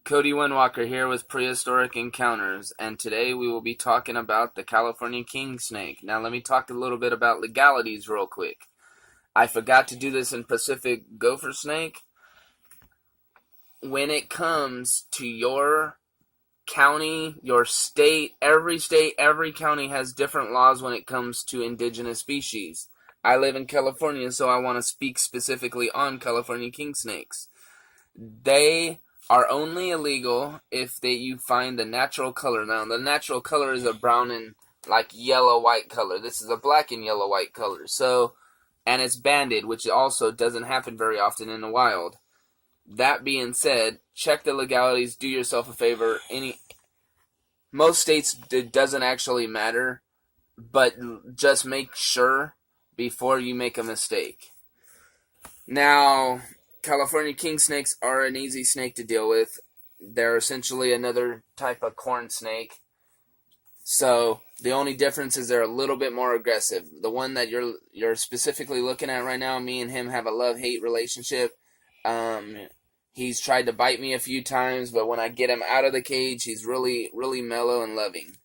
Cody Windwalker here with Prehistoric Encounters, and today we will be talking about the California Kingsnake. Now let me talk a little bit about legalities real quick. I forgot to do this in Pacific Gopher Snake. When it comes to your county, your state, every county has different laws when it comes to indigenous species. I live in California, so I want to speak specifically on California kingsnakes. They are only illegal if you find the natural color. Now, the natural color is a brown and like yellow-white color. This is a black and yellow-white color. So, and it's banded, which also doesn't happen very often in the wild. That being said, check the legalities. Do yourself a favor. Most states, it doesn't actually matter, but just make sure before you make a mistake. Now, California kingsnakes are an easy snake to deal with. They're essentially another type of corn snake. So the only difference is they're a little bit more aggressive. The one that you're specifically looking at right now, me and him have a love-hate relationship. He's tried to bite me a few times, but when I get him out of the cage, he's really, really mellow and loving.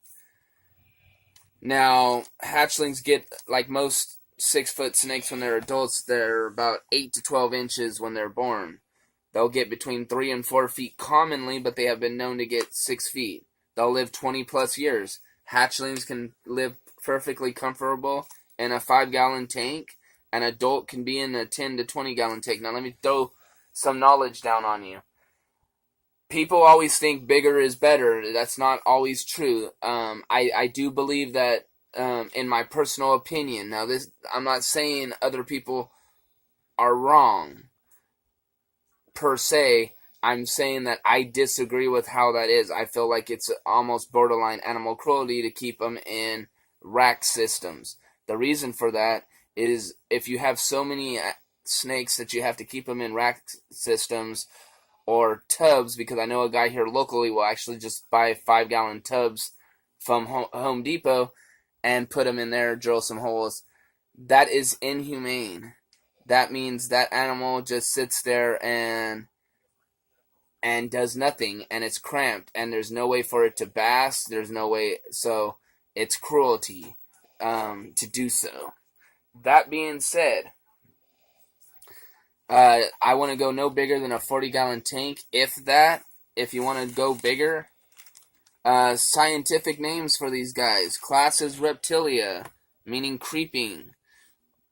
Now, hatchlings get, like most 6-foot snakes when they're adults, they're about 8 to 12 inches when they're born. They'll get between 3 and 4 feet commonly, but they have been known to get 6 feet. They'll live 20 plus years. Hatchlings can live perfectly comfortable in a 5-gallon tank. An adult can be in a 10 to 20-gallon tank. Now let me throw some knowledge down on you. People always think bigger is better. That's not always true. I do believe that, in my personal opinion. Now, I'm not saying other people are wrong, per se. I'm saying that I disagree with how that is. I feel like it's almost borderline animal cruelty to keep them in rack systems. The reason for that is if you have so many snakes that you have to keep them in rack systems or tubs, because I know a guy here locally will actually just buy 5-gallon tubs from Home Depot and put them in there, drill some holes. That is inhumane. That means that animal just sits there and does nothing, and it's cramped, and there's no way for it to bask. There's no way, so it's cruelty to do so. That being said, I want to go no bigger than a 40-gallon tank, if that. If you want to go bigger, scientific names for these guys. Class is Reptilia, meaning creeping.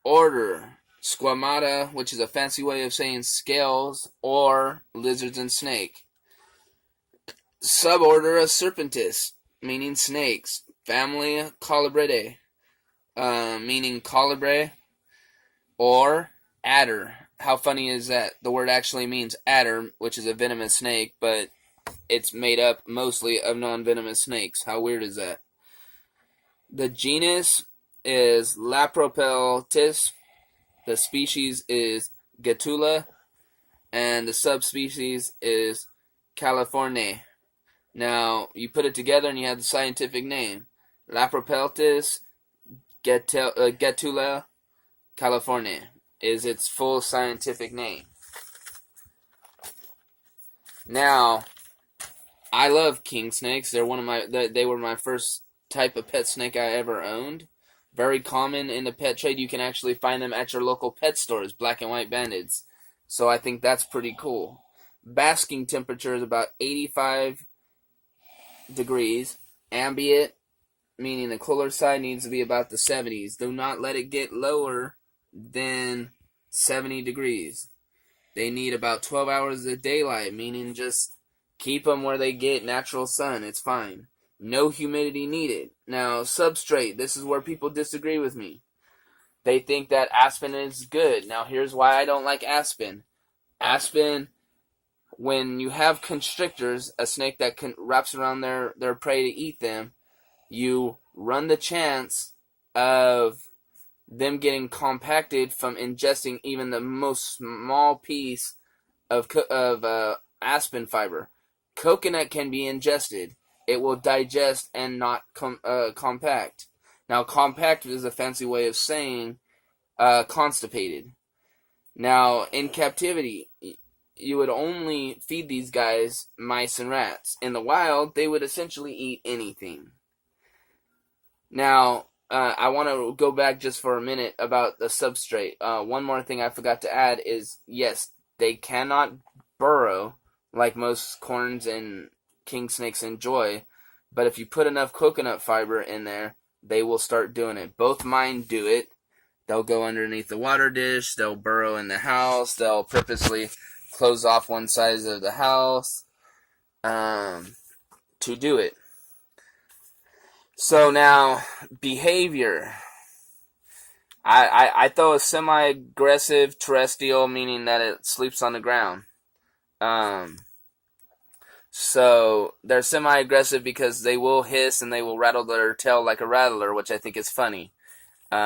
Order, Squamata, which is a fancy way of saying scales, or lizards and snake. Suborder Serpentis, meaning snakes. Family Colubridae, meaning colibri, or adder. How funny is that? The word actually means adder, which is a venomous snake, but it's made up mostly of non-venomous snakes. How weird is that? The genus is Lapropeltis. The species is Gatula. And the subspecies is California. Now, you put it together and you have the scientific name. Lapropeltis Gatula, California is its full scientific name. Now, I love king snakes. They were my first type of pet snake I ever owned. Very common in the pet trade. You can actually find them at your local pet stores, black and white bandeds. So I think that's pretty cool. Basking temperature is about 85 degrees. Ambient, meaning the cooler side, needs to be about the 70s. Do not let it get lower than 70 degrees. They need about 12 hours of daylight, meaning just keep them where they get natural sun. It's fine. No humidity needed. Now, substrate. This is where people disagree with me. They think that aspen is good. Now, here's why I don't like aspen. Aspen, when you have constrictors, a snake that wraps around their prey to eat them, you run the chance of them getting compacted from ingesting even the most small piece of aspen fiber. Coconut can be ingested. It will digest and not compact. Now, compact is a fancy way of saying constipated. Now, in captivity, you would only feed these guys mice and rats. In the wild, they would essentially eat anything. Now, I want to go back just for a minute about the substrate. One more thing I forgot to add is, yes, they cannot burrow like most corns and king snakes enjoy, but if you put enough coconut fiber in there, they will start doing it. Both mine do it. They'll go underneath the water dish, they'll burrow in the house, they'll purposely close off one side of the house to do it. So now, behavior. I throw a semi-aggressive terrestrial, meaning that it sleeps on the ground. So they're semi-aggressive because they will hiss and they will rattle their tail like a rattler, which I think is funny.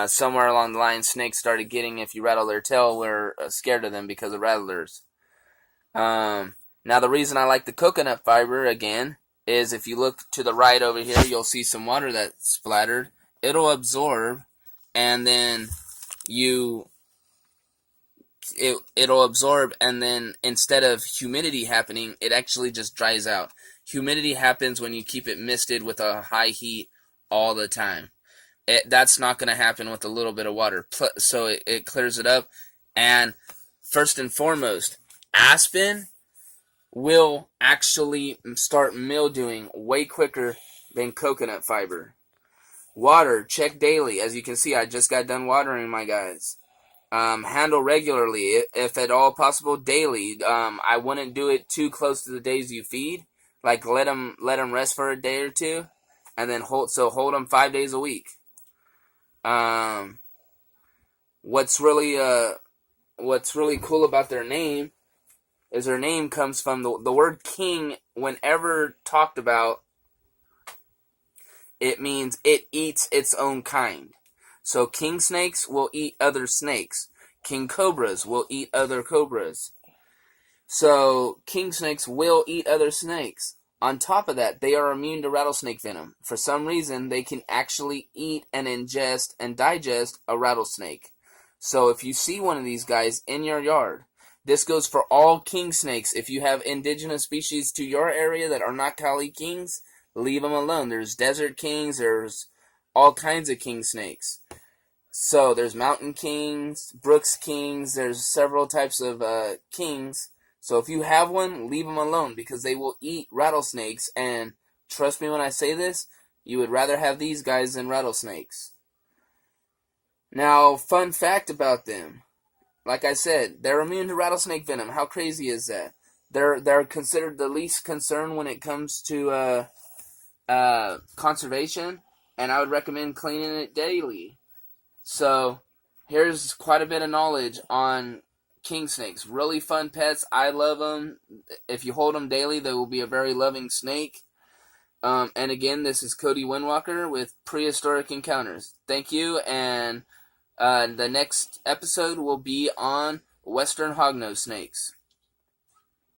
Somewhere along the line, snakes started getting, if you rattle their tail, we're scared of them because of rattlers. Now, the reason I like the coconut fiber, again, is if you look to the right over here, you'll see some water that's splattered. It'll absorb, and then it'll absorb, and then instead of humidity happening, it actually just dries out. Humidity happens when you keep it misted with a high heat all the time. That's not going to happen with a little bit of water. So it clears it up. And first and foremost, aspen will actually start mildewing way quicker than coconut fiber. Water, check daily. As you can see, I just got done watering my guys. Handle regularly, if at all possible, daily. I wouldn't do it too close to the days you feed. Like let them rest for a day or two, and then hold them 5 days a week. What's really cool about their name is their name comes from the word king. Whenever talked about, it means it eats its own kind. So king snakes will eat other snakes. King cobras will eat other cobras. So king snakes will eat other snakes. On top of that, they are immune to rattlesnake venom. For some reason, they can actually eat and ingest and digest a rattlesnake. So if you see one of these guys in your yard, this goes for all king snakes. If you have indigenous species to your area that are not Cali kings, leave them alone. There's desert kings, there's all kinds of king snakes. So there's mountain kings, brooks kings, there's several types of kings. So if you have one, leave them alone because they will eat rattlesnakes. And trust me when I say this, you would rather have these guys than rattlesnakes. Now, fun fact about them. Like I said, they're immune to rattlesnake venom. How crazy is that? They're considered the least concern when it comes to conservation, and I would recommend cleaning it daily. So here's quite a bit of knowledge on king snakes. Really fun pets. I love them. If you hold them daily, they will be a very loving snake. And again, this is Cody Windwalker with Prehistoric Encounters. Thank you, and the next episode will be on Western hognose snakes.